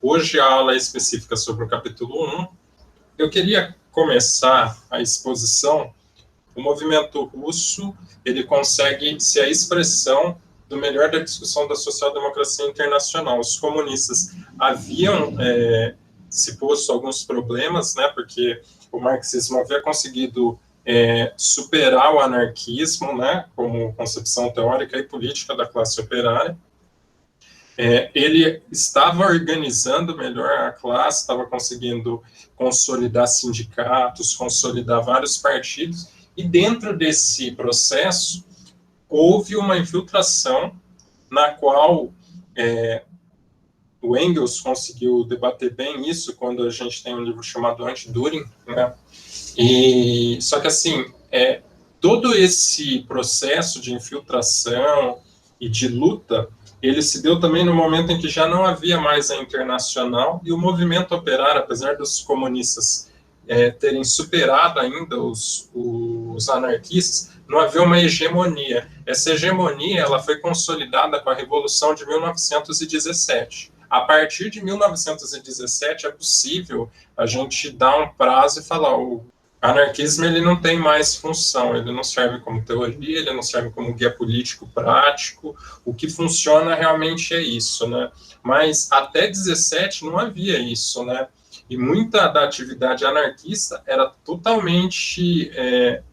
Hoje a aula é específica sobre o capítulo 1. Eu queria começar a exposição. O movimento russo, ele consegue ser a expressão do melhor da discussão da social-democracia internacional. Os comunistas haviam se posto alguns problemas, né, porque o marxismo havia conseguido superar o anarquismo, né, como concepção teórica e política da classe operária. Ele estava organizando melhor a classe, estava conseguindo consolidar sindicatos, consolidar vários partidos, e dentro desse processo houve uma infiltração na qual o Engels conseguiu debater bem isso quando a gente tem um livro chamado Anti-Düring, né? Só que assim, todo esse processo de infiltração e de luta, ele se deu também no momento em que já não havia mais a Internacional, e o movimento operário, apesar dos comunistas terem superado ainda os anarquistas, não havia uma hegemonia. Essa hegemonia ela foi consolidada com a Revolução de 1917. A partir de 1917 é possível a gente dar um prazo e falar: o anarquismo ele não tem mais função, ele não serve como teoria, ele não serve como guia político prático, o que funciona realmente é isso, né? Mas até 17 não havia isso, né? E muita da atividade anarquista era totalmente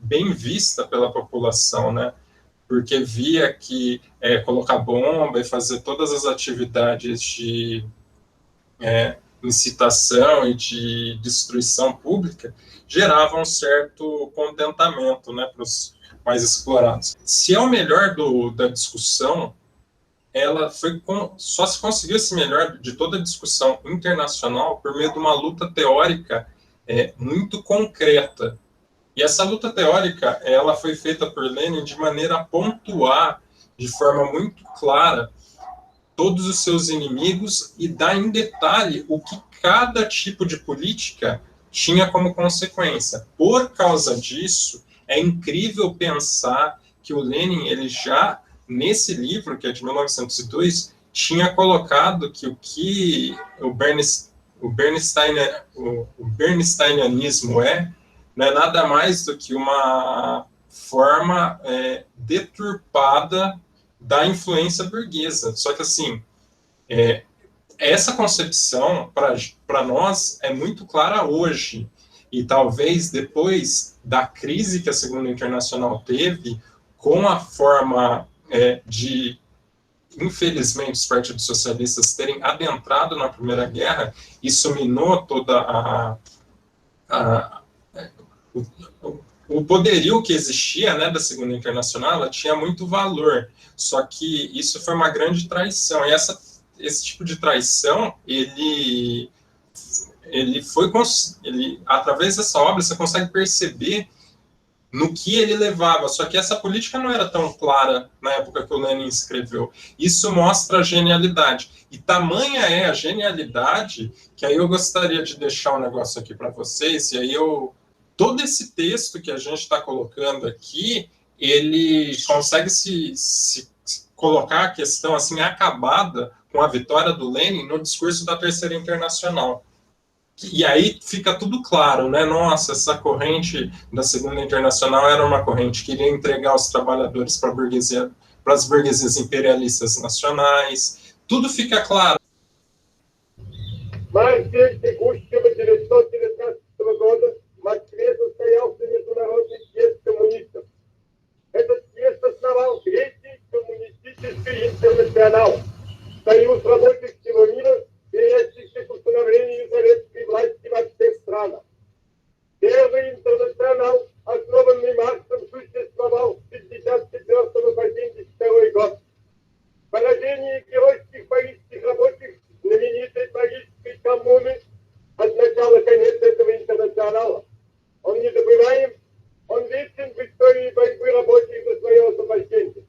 bem vista pela população, né? Porque via que colocar bomba e fazer todas as atividades de incitação e de destruição pública gerava um certo contentamento, né, para os mais explorados. Se é o melhor da discussão, ela só se conseguiu esse melhor de toda a discussão internacional por meio de uma luta teórica muito concreta. E essa luta teórica, ela foi feita por Lenin de maneira a pontuar de forma muito clara todos os seus inimigos e dar em detalhe o que cada tipo de política tinha como consequência. Por causa disso, é incrível pensar que o Lenin, ele já, nesse livro, que é de 1902, tinha colocado que o bernsteinianismo não é nada mais do que uma forma deturpada da influência burguesa. Só que, assim, essa concepção, para nós, é muito clara hoje. E talvez depois da crise que a Segunda Internacional teve, com a forma de, infelizmente, os partidos socialistas terem adentrado na Primeira Guerra, isso minou toda o poderio que existia, né, da Segunda Internacional. Ela tinha muito valor, só que isso foi uma grande traição, e esse tipo de traição, ele através dessa obra, você consegue perceber no que ele levava, só que essa política não era tão clara na época que o Lenin escreveu. Isso mostra a genialidade, e tamanha é a genialidade, que aí eu gostaria de deixar um negócio aqui para vocês, e aí todo esse texto que a gente está colocando aqui, ele consegue se colocar a questão assim acabada com a vitória do Lenin no discurso da Terceira Internacional. E aí fica tudo claro, né? Nossa, essa corrente da Segunda Internacional era uma corrente que iria entregar os trabalhadores para as burguesias imperialistas nacionais. Tudo fica claro. Москве состоялся международный съезд коммунистов. Этот съезд основал Третий коммунистический интернационал, союз рабочих всего мира, стремящихся к установлению советской власти во всех странах. Первый интернационал, основанный Марксом, существовал с 1954 по 1972 год. Поражение геройских парижских рабочих знаменитой Парижской коммуны означало конец этого интернационала. Он незабываем, он вечен в истории борьбы рабочих за свое освобождение.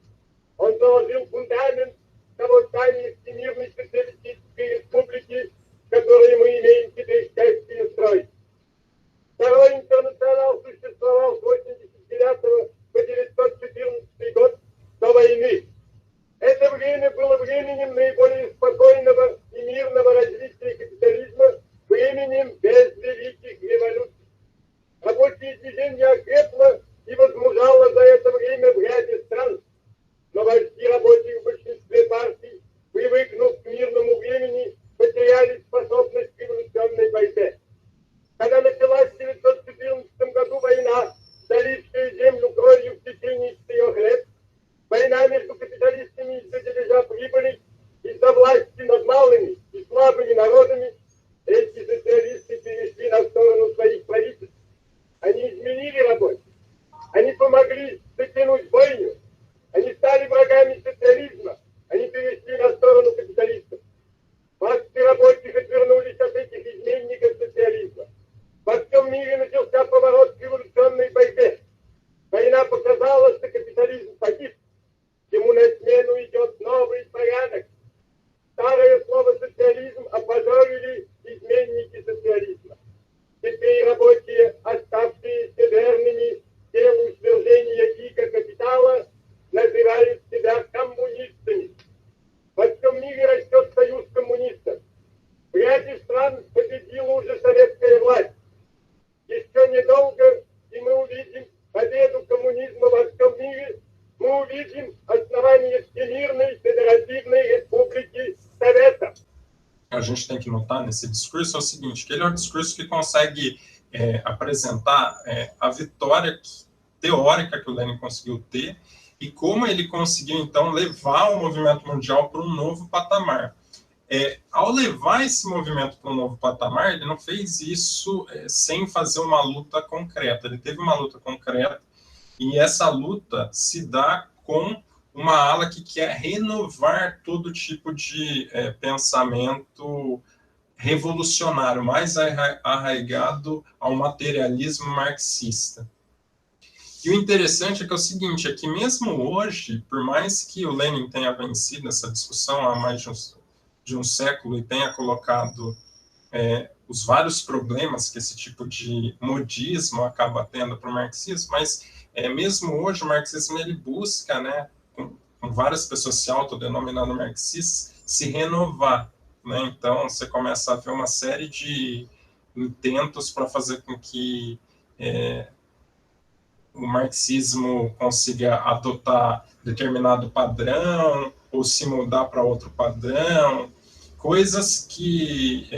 Он заложил фундамент того здания Всемирной социалистической республики, которое мы имеем теперь счастье строить. Второй интернационал существовал с 1989 по 1914 год до войны. Это время было временем наиболее спокойного и мирного развития народами эти социалисты перешли на сторону своих правительств. Они изменили работу. Они помогли затянуть войну. Они стали врагами социализма. Они перешли на сторону капиталистов. Массы рабочих отвернулись от этих изменников социализма. Во всем мире начался поворот к революционной борьбе. Война показала, что капитализм погиб. Ему на смену идет новый порядок. Старое слово «социализм» опозорили изменники социализма. Теперь рабочие, оставшиеся верными делу свержения пика капитала, называют себя коммунистами. Во всем мире растет союз коммунистов. В ряде стран победила уже советская власть. Еще недолго, и мы увидим победу коммунизма во всем мире, мы увидим основание Всемирной Федеративной Республики Совета. A gente tem que notar nesse discurso é o seguinte, que ele é um discurso que consegue apresentar a vitória teórica que o Lenin conseguiu ter e como ele conseguiu, então, levar o movimento mundial para um novo patamar. Ao levar esse movimento para um novo patamar, ele não fez isso sem fazer uma luta concreta. Ele teve uma luta concreta e essa luta se dá com uma ala que quer renovar todo tipo de pensamento revolucionário, mais arraigado ao materialismo marxista. E o interessante é o seguinte, é que mesmo hoje, por mais que o Lenin tenha vencido essa discussão há mais de um século e tenha colocado os vários problemas que esse tipo de modismo acaba tendo para o marxismo, mas mesmo hoje o marxismo ele busca, né, com várias pessoas se autodenominando marxistas, se renovar, né? Então você começa a ver uma série de intentos para fazer com que o marxismo consiga adotar determinado padrão ou se mudar para outro padrão, coisas que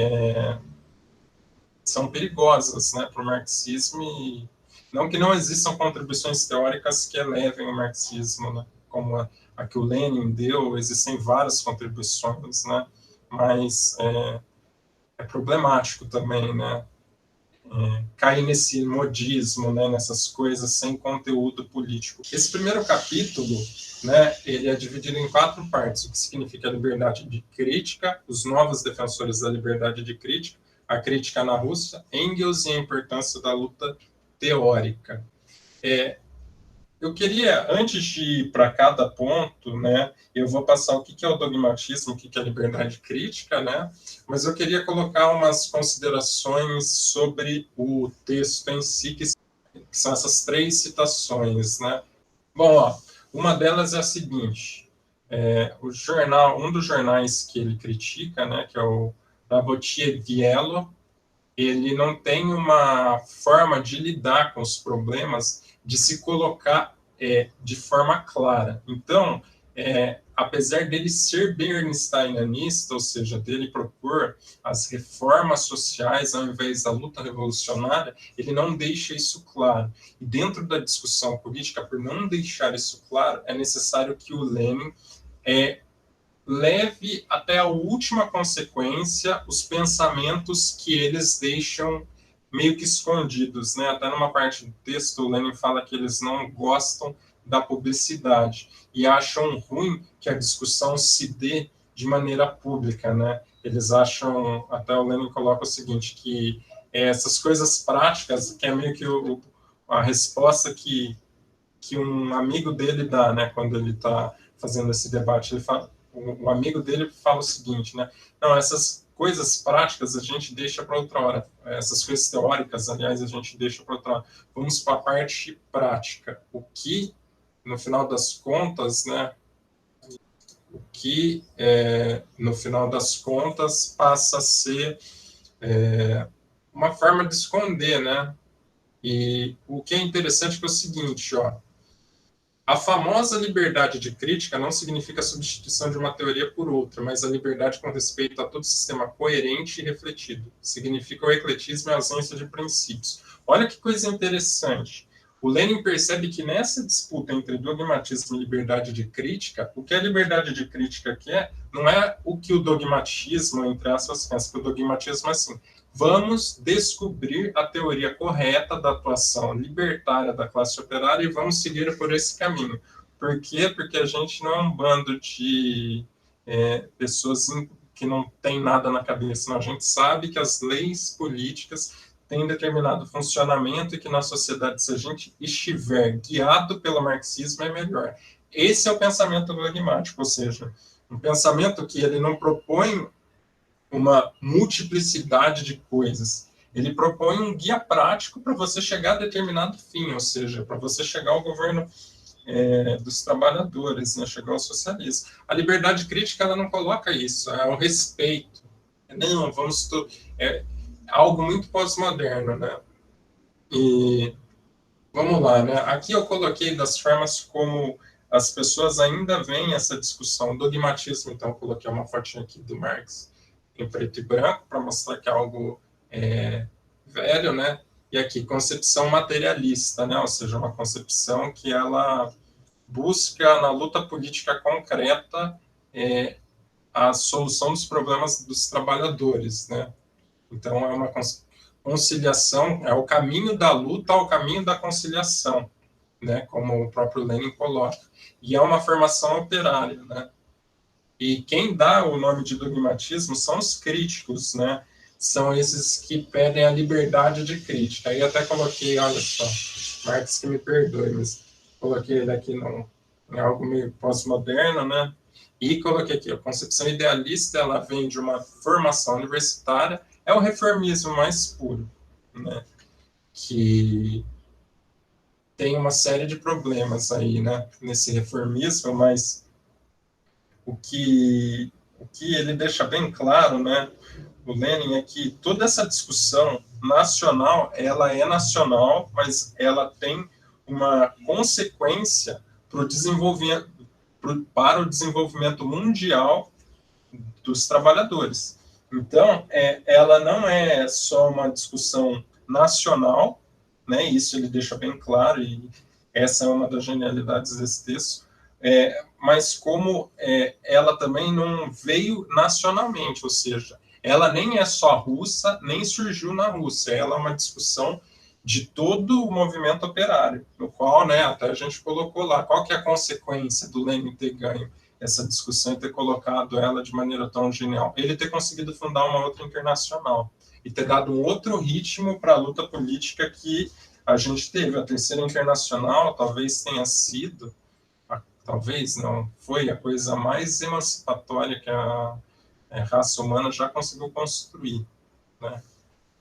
são perigosas, né, para o marxismo, e não que não existam contribuições teóricas que elevem o marxismo, né, como a que o Lenin deu, existem várias contribuições, né, mas é problemático também, né, cair nesse modismo, né, nessas coisas sem conteúdo político. Esse primeiro capítulo, né, ele é dividido em 4 partes, o que significa a liberdade de crítica, os novos defensores da liberdade de crítica, a crítica na Rússia, Engels e a importância da luta teórica. Eu queria, antes de ir para cada ponto, né, eu vou passar o que é o dogmatismo, o que é a liberdade crítica, né, mas eu queria colocar umas considerações sobre o texto em si, que são essas 3 citações, né. Bom, uma delas é a seguinte, um dos jornais que ele critica, né, que é o Rabotie Vielo, ele não tem uma forma de lidar com os problemas, de se colocar de forma clara. Então, apesar dele ser bernsteinanista, ou seja, dele propor as reformas sociais ao invés da luta revolucionária, ele não deixa isso claro. E dentro da discussão política, por não deixar isso claro, é necessário que o Lenin leve até a última consequência os pensamentos que eles deixam meio que escondidos, né? Até numa parte do texto, o Lenin fala que eles não gostam da publicidade e acham ruim que a discussão se dê de maneira pública, né? Eles acham, até o Lenin coloca o seguinte, que essas coisas práticas, que é meio que a resposta que um amigo dele dá, né? Quando ele está fazendo esse debate, ele fala, o amigo dele fala o seguinte, né? Não, essas coisas práticas a gente deixa para outra hora. Essas coisas teóricas, aliás, a gente deixa para outra hora. Vamos para a parte prática. O que, no final das contas, né? O que, no final das contas, passa a ser uma forma de esconder, né? E o que é interessante é o seguinte, ó. A famosa liberdade de crítica não significa a substituição de uma teoria por outra, mas a liberdade com respeito a todo sistema coerente e refletido. Significa o ecletismo e a ausência de princípios. Olha que coisa interessante. O Lenin percebe que nessa disputa entre dogmatismo e liberdade de crítica, o que a liberdade de crítica quer não é o que o dogmatismo, entre aspas, pensa, que o dogmatismo é assim: vamos descobrir a teoria correta da atuação libertária da classe operária e vamos seguir por esse caminho. Por quê? Porque a gente não é um bando de pessoas que não tem nada na cabeça, não. A gente sabe que as leis políticas têm determinado funcionamento e que na sociedade, se a gente estiver guiado pelo marxismo, é melhor. Esse é o pensamento dogmático, ou seja, um pensamento que ele não propõe uma multiplicidade de coisas. Ele propõe um guia prático para você chegar a determinado fim, ou seja, para você chegar ao governo dos trabalhadores, né, chegar ao socialismo. A liberdade crítica ela não coloca isso, é o respeito. Não, vamos é algo muito pós-moderno, né? E vamos lá, né? Aqui eu coloquei das formas como as pessoas ainda veem essa discussão, dogmatismo, então eu coloquei uma fotinha aqui do Marx em preto e branco para mostrar que é algo velho, né? E aqui concepção materialista, né? Ou seja, uma concepção que ela busca na luta política concreta a solução dos problemas dos trabalhadores, né? Então é uma conciliação, é o caminho da luta ao caminho da conciliação, né? Como o próprio Lenin coloca. E é uma formação operária, né? E quem dá o nome de dogmatismo são os críticos, né? São esses que pedem a liberdade de crítica. Aí até coloquei, olha só, Marx que me perdoe, mas coloquei ele aqui em algo meio pós-moderno, né? E coloquei aqui, a concepção idealista, ela vem de uma formação universitária, é o reformismo mais puro, né? Que tem uma série de problemas aí, né? Nesse reformismo, mas o que ele deixa bem claro, né, o Lenin, é que toda essa discussão nacional, ela é nacional, mas ela tem uma consequência para o desenvolvimento mundial dos trabalhadores. Então, ela não é só uma discussão nacional, né, isso ele deixa bem claro, e essa é uma das genialidades desse texto, mas como ela também não veio nacionalmente, ou seja, ela nem é só russa, nem surgiu na Rússia, ela é uma discussão de todo o movimento operário, no qual, né, até a gente colocou lá, qual que é a consequência do Lenin ter ganho essa discussão e ter colocado ela de maneira tão genial? Ele ter conseguido fundar uma outra internacional e ter dado um outro ritmo para a luta política que a gente teve. A terceira internacional talvez tenha sido, talvez não, foi a coisa mais emancipatória que a raça humana já conseguiu construir, né?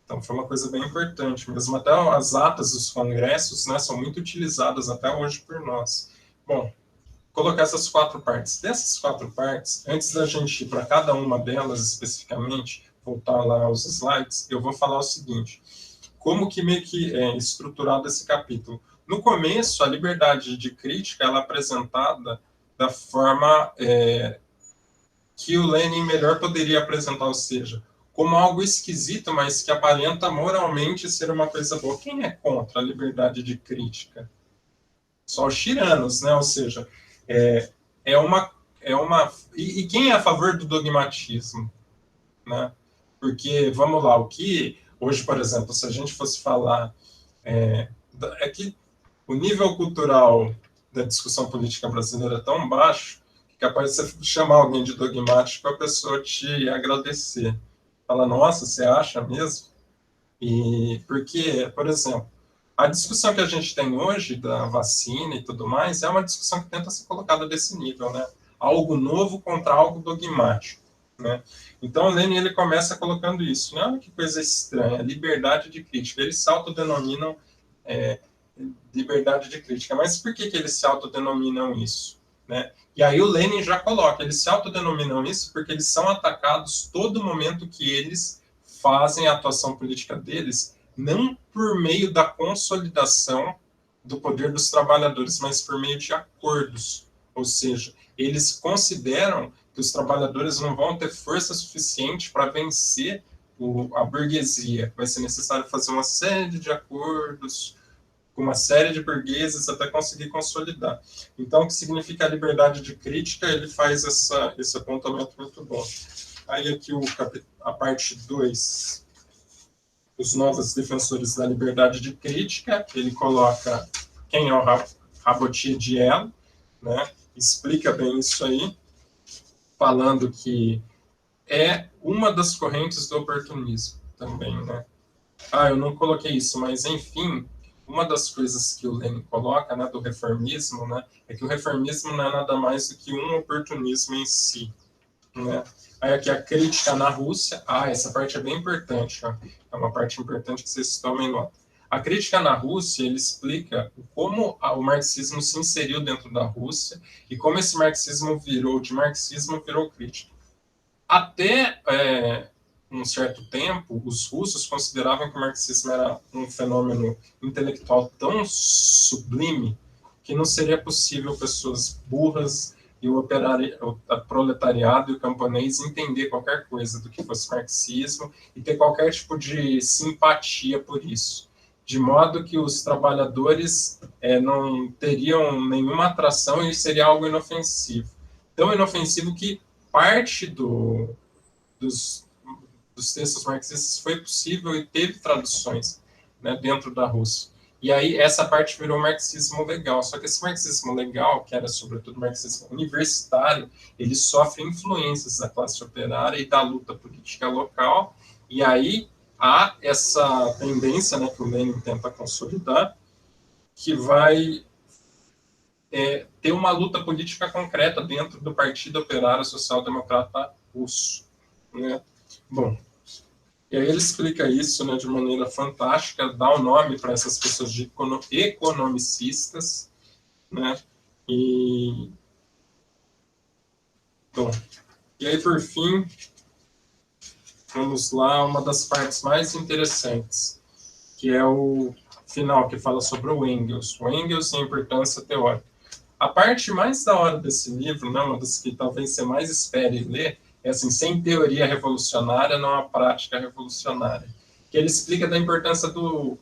Então foi uma coisa bem importante mesmo. Até as atas dos congressos, né, são muito utilizadas até hoje por nós. Bom, colocar essas 4 partes. Dessas 4 partes, antes da gente ir para cada uma delas especificamente, voltar lá aos slides, eu vou falar o seguinte: como que meio que é estruturado esse capítulo. No começo, a liberdade de crítica ela é apresentada da forma que o Lenin melhor poderia apresentar, ou seja, como algo esquisito, mas que aparenta moralmente ser uma coisa boa. Quem é contra a liberdade de crítica? Só os tiranos, né? Ou seja, é uma e quem é a favor do dogmatismo, né? Porque vamos lá, o que hoje, por exemplo, se a gente fosse falar que o nível cultural da discussão política brasileira é tão baixo que é capaz de você chamar alguém de dogmático a pessoa te agradecer. Fala, nossa, você acha mesmo? E porque, por exemplo, a discussão que a gente tem hoje da vacina e tudo mais é uma discussão que tenta ser colocada desse nível, né? Algo novo contra algo dogmático, né? Então, o Lenin ele começa colocando isso, né? Olha que coisa estranha, liberdade de crítica. Eles se autodenominam liberdade de crítica. Mas por que eles se autodenominam isso, né? E aí o Lenin já coloca, eles se autodenominam isso porque eles são atacados todo momento que eles fazem a atuação política deles, não por meio da consolidação do poder dos trabalhadores, mas por meio de acordos. Ou seja, eles consideram que os trabalhadores não vão ter força suficiente para vencer a burguesia. Vai ser necessário fazer uma série de acordos com uma série de burgueses até conseguir consolidar. Então, o que significa a liberdade de crítica, ele faz esse apontamento muito bom. Aí aqui a parte 2, os novos defensores da liberdade de crítica, ele coloca quem é o Rabottier, né? Explica bem isso aí, falando que é uma das correntes do oportunismo também, né? Eu não coloquei isso, mas enfim, uma das coisas que o Lenin coloca, né, do reformismo, né, é que o reformismo não é nada mais do que um oportunismo em si, né? Aí aqui a crítica na Rússia, essa parte é bem importante, ó. É uma parte importante que vocês tomem nota. A crítica na Rússia, ele explica como o marxismo se inseriu dentro da Rússia e como esse marxismo virou crítica. Até um certo tempo, os russos consideravam que o marxismo era um fenômeno intelectual tão sublime que não seria possível pessoas burras e o proletariado e o camponês entender qualquer coisa do que fosse marxismo e ter qualquer tipo de simpatia por isso. De modo que os trabalhadores não teriam nenhuma atração e seria algo inofensivo. Tão inofensivo que parte dos textos marxistas foi possível e teve traduções, né, dentro da Rússia. E aí essa parte virou marxismo legal. Só que esse marxismo legal, que era sobretudo marxismo universitário, ele sofre influências da classe operária e da luta política local. E aí há essa tendência, né, que o Lenin tenta consolidar, que vai ter uma luta política concreta dentro do Partido Operário Social Democrata Russo, né? Bom, e aí ele explica isso, né, de maneira fantástica, dá o nome para essas pessoas de economicistas, né? Bom, e aí por fim, vamos lá, uma das partes mais interessantes, que é o final, que fala sobre o Engels e a importância teórica. A parte mais da hora desse livro, né, uma das que talvez você mais espere ler, é assim, sem teoria revolucionária, não há prática revolucionária. Que ele explica da importância do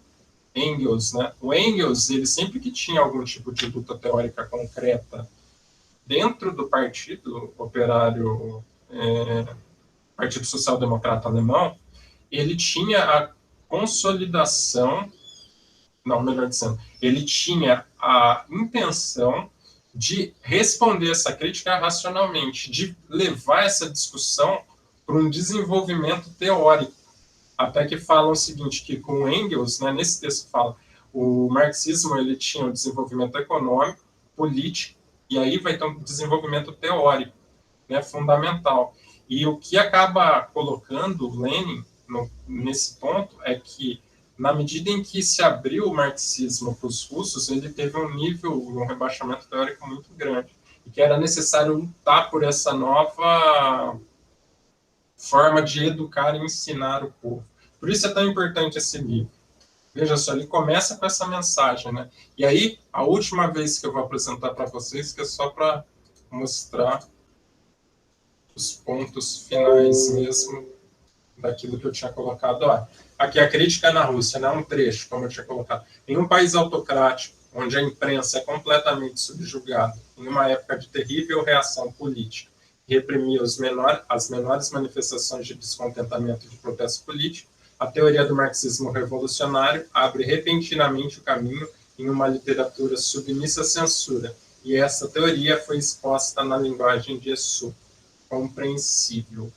Engels, né? O Engels, ele sempre que tinha algum tipo de luta teórica concreta dentro do Partido Operário, Partido Social Democrata Alemão, ele tinha a consolidação, não, melhor dizendo, ele tinha a intenção de responder essa crítica racionalmente, de levar essa discussão para um desenvolvimento teórico. Até que falam o seguinte, que com Engels, né, nesse texto fala, o marxismo ele tinha um desenvolvimento econômico, político, e aí vai ter um desenvolvimento teórico, né, fundamental. E o que acaba colocando Lenin nesse ponto é que, na medida em que se abriu o marxismo para os russos, ele teve um rebaixamento teórico muito grande, e que era necessário lutar por essa nova forma de educar e ensinar o povo. Por isso é tão importante esse livro. Veja só, ele começa com essa mensagem, né? E aí, a última vez que eu vou apresentar para vocês, que é só para mostrar os pontos finais mesmo daquilo que eu tinha colocado. Aqui a crítica na Rússia, né? Um trecho, como eu tinha colocado. Em um país autocrático, onde a imprensa é completamente subjugada, em uma época de terrível reação política, reprimia as menores manifestações de descontentamento e de protesto político, a teoria do marxismo revolucionário abre repentinamente o caminho em uma literatura submissa à censura, e essa teoria foi exposta na linguagem de Esso, compreensível.